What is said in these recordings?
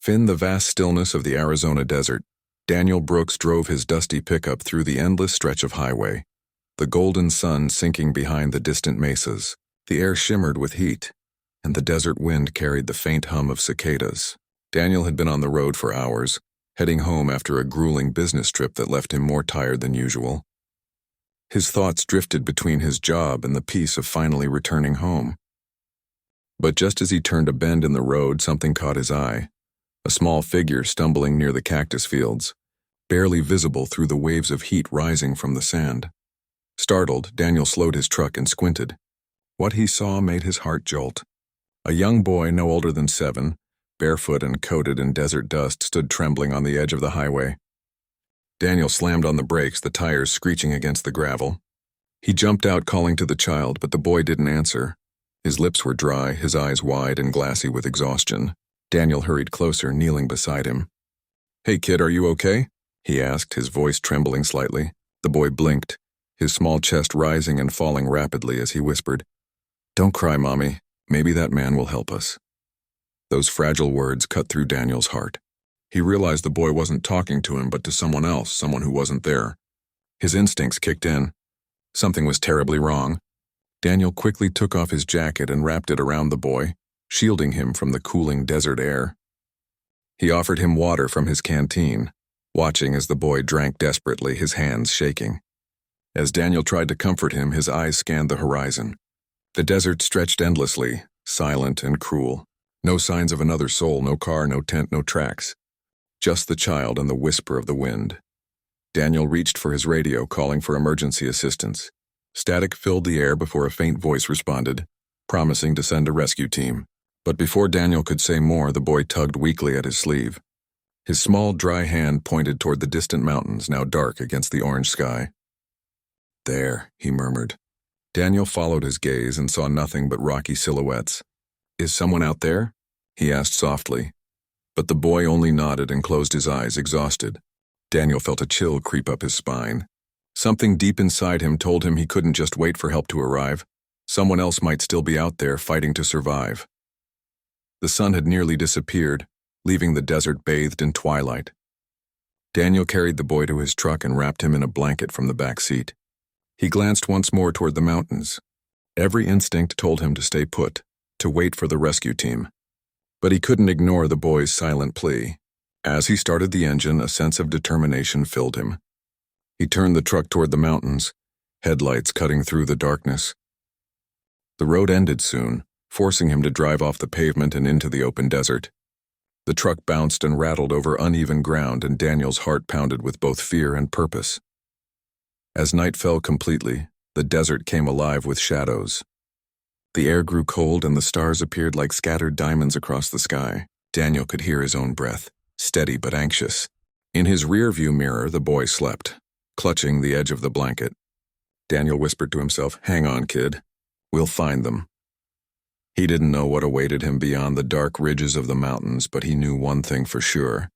In the vast stillness of the Arizona desert, Daniel Brooks drove his dusty pickup through the endless stretch of highway. The golden sun sinking behind the distant mesas, the air shimmered with heat, and the desert wind carried the faint hum of cicadas. Daniel had been on the road for hours, heading home after a grueling business trip that left him more tired than usual. His thoughts drifted between his job and the peace of finally returning home. But just as he turned a bend in the road, something caught his eye. A small figure stumbling near the cactus fields, barely visible through the waves of heat rising from the sand. Startled, Daniel slowed his truck and squinted. What he saw made his heart jolt. A young boy no older than 7, barefoot and coated in desert dust, stood trembling on the edge of the highway. Daniel slammed on the brakes, the tires screeching against the gravel. He jumped out calling to the child, but the boy didn't answer. His lips were dry, his eyes wide and glassy with exhaustion. Daniel hurried closer, kneeling beside him. "Hey kid, are you okay?" he asked, his voice trembling slightly. The boy blinked, his small chest rising and falling rapidly as he whispered, "Don't cry, Mommy. Maybe that man will help us." Those fragile words cut through Daniel's heart. He realized the boy wasn't talking to him but to someone else, someone who wasn't there. His instincts kicked in. Something was terribly wrong. Daniel quickly took off his jacket and wrapped it around the boy, shielding him from the cooling desert air. He offered him water from his canteen, watching as the boy drank desperately, his hands shaking. As Daniel tried to comfort him, his eyes scanned the horizon. The desert stretched endlessly, silent and cruel. No signs of another soul, no car, no tent, no tracks. Just the child and the whisper of the wind. Daniel reached for his radio, calling for emergency assistance. Static filled the air before a faint voice responded, promising to send a rescue team. But before Daniel could say more, the boy tugged weakly at his sleeve. His small, dry hand pointed toward the distant mountains, now dark against the orange sky. "There," he murmured. Daniel followed his gaze and saw nothing but rocky silhouettes. "Is someone out there?" he asked softly. But the boy only nodded and closed his eyes, exhausted. Daniel felt a chill creep up his spine. Something deep inside him told him he couldn't just wait for help to arrive. Someone else might still be out there fighting to survive. The sun had nearly disappeared, leaving the desert bathed in twilight. Daniel carried the boy to his truck and wrapped him in a blanket from the back seat. He glanced once more toward the mountains. Every instinct told him to stay put, to wait for the rescue team. But he couldn't ignore the boy's silent plea. As he started the engine, a sense of determination filled him. He turned the truck toward the mountains, headlights cutting through the darkness. The road ended soon, forcing him to drive off the pavement and into the open desert. The truck bounced and rattled over uneven ground, and Daniel's heart pounded with both fear and purpose. As night fell completely, the desert came alive with shadows. The air grew cold and the stars appeared like scattered diamonds across the sky. Daniel could hear his own breath, steady but anxious. In his rearview mirror, the boy slept, clutching the edge of the blanket. Daniel whispered to himself, "Hang on, kid. We'll find them." He didn't know what awaited him beyond the dark ridges of the mountains, but he knew one thing for sure.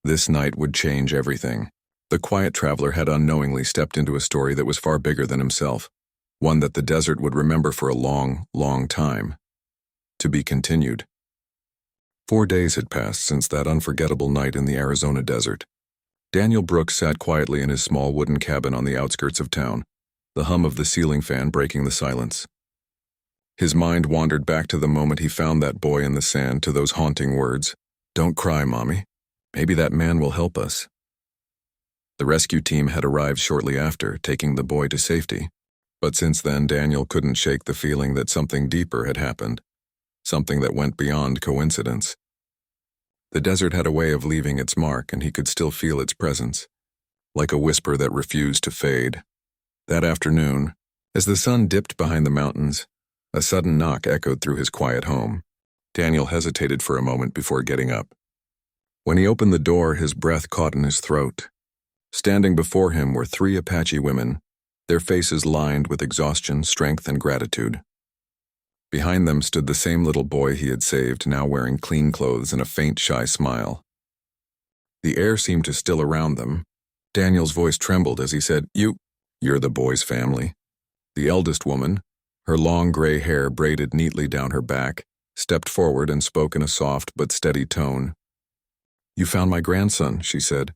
This night would change everything. The quiet traveler had unknowingly stepped into a story that was far bigger than himself, one that the desert would remember for a long, long time. To be continued. 4 days had passed since that unforgettable night in the Arizona desert. Daniel Brooks sat quietly in his small wooden cabin on the outskirts of town, the hum of the ceiling fan breaking the silence. His mind wandered back to the moment he found that boy in the sand, to those haunting words, "Don't cry, Mommy. Maybe that man will help us." The rescue team had arrived shortly after, taking the boy to safety. But since then, Daniel couldn't shake the feeling that something deeper had happened, something that went beyond coincidence. The desert had a way of leaving its mark, and he could still feel its presence, like a whisper that refused to fade. That afternoon, as the sun dipped behind the mountains, a sudden knock echoed through his quiet home. Daniel hesitated for a moment before getting up. When he opened the door, his breath caught in his throat. Standing before him were 3 Apache women, their faces lined with exhaustion, strength, and gratitude. Behind them stood the same little boy he had saved, now wearing clean clothes and a faint, shy smile. The air seemed to still around them. Daniel's voice trembled as he said, You're the boy's family." The eldest woman, her long gray hair braided neatly down her back, stepped forward and spoke in a soft but steady tone. "You found my grandson," she said.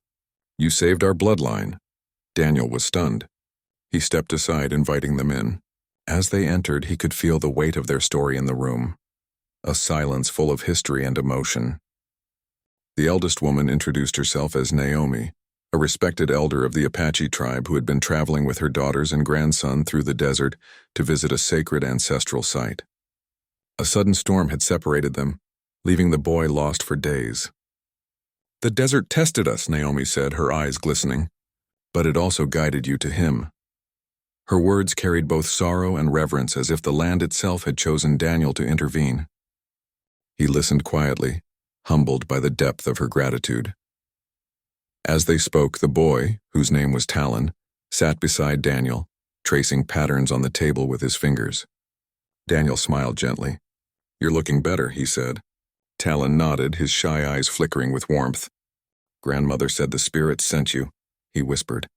"You saved our bloodline." Daniel was stunned. He stepped aside, inviting them in. As they entered, he could feel the weight of their story in the room, a silence full of history and emotion. The eldest woman introduced herself as Naomi, a respected elder of the Apache tribe who had been traveling with her daughters and grandson through the desert to visit a sacred ancestral site. A sudden storm had separated them, leaving the boy lost for days. "The desert tested us," Naomi said, her eyes glistening, "but it also guided you to him." Her words carried both sorrow and reverence, as if the land itself had chosen Daniel to intervene. He listened quietly, humbled by the depth of her gratitude. As they spoke, the boy, whose name was Talon, sat beside Daniel, tracing patterns on the table with his fingers. Daniel smiled gently. "You're looking better," he said. Talon nodded, his shy eyes flickering with warmth. "Grandmother said the spirits sent you," he whispered.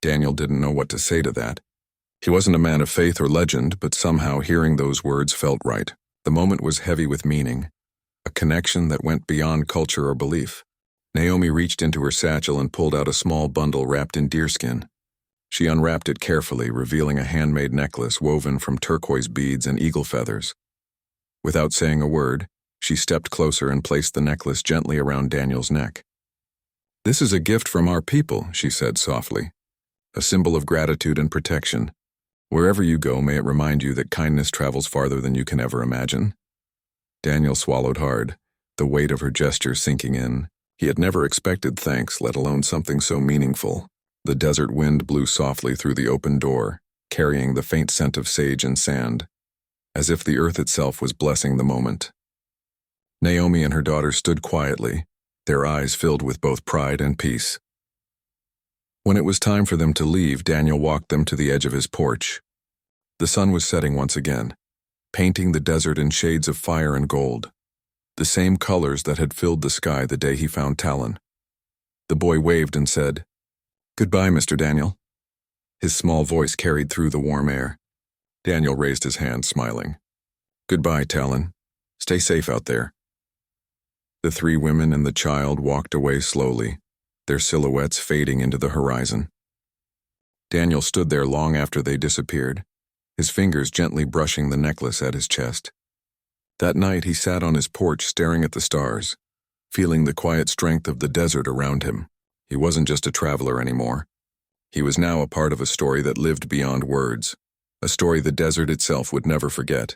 Daniel didn't know what to say to that. He wasn't a man of faith or legend, but somehow hearing those words felt right. The moment was heavy with meaning, a connection that went beyond culture or belief. Naomi reached into her satchel and pulled out a small bundle wrapped in deerskin. She unwrapped it carefully, revealing a handmade necklace woven from turquoise beads and eagle feathers. Without saying a word, she stepped closer and placed the necklace gently around Daniel's neck. "This is a gift from our people," she said softly, "a symbol of gratitude and protection. Wherever you go, may it remind you that kindness travels farther than you can ever imagine." Daniel swallowed hard, the weight of her gesture sinking in. He had never expected thanks, let alone something so meaningful. The desert wind blew softly through the open door, carrying the faint scent of sage and sand, as if the earth itself was blessing the moment. Naomi and her daughter stood quietly, their eyes filled with both pride and peace. When it was time for them to leave, Daniel walked them to the edge of his porch. The sun was setting once again, painting the desert in shades of fire and gold, the same colors that had filled the sky the day he found Talon. The boy waved and said, "Goodbye, Mr. Daniel." His small voice carried through the warm air. Daniel raised his hand, smiling. "Goodbye, Talon. Stay safe out there." The three women and the child walked away slowly, their silhouettes fading into the horizon. Daniel stood there long after they disappeared, his fingers gently brushing the necklace at his chest. That night he sat on his porch staring at the stars, feeling the quiet strength of the desert around him. He wasn't just a traveler anymore. He was now a part of a story that lived beyond words, a story the desert itself would never forget.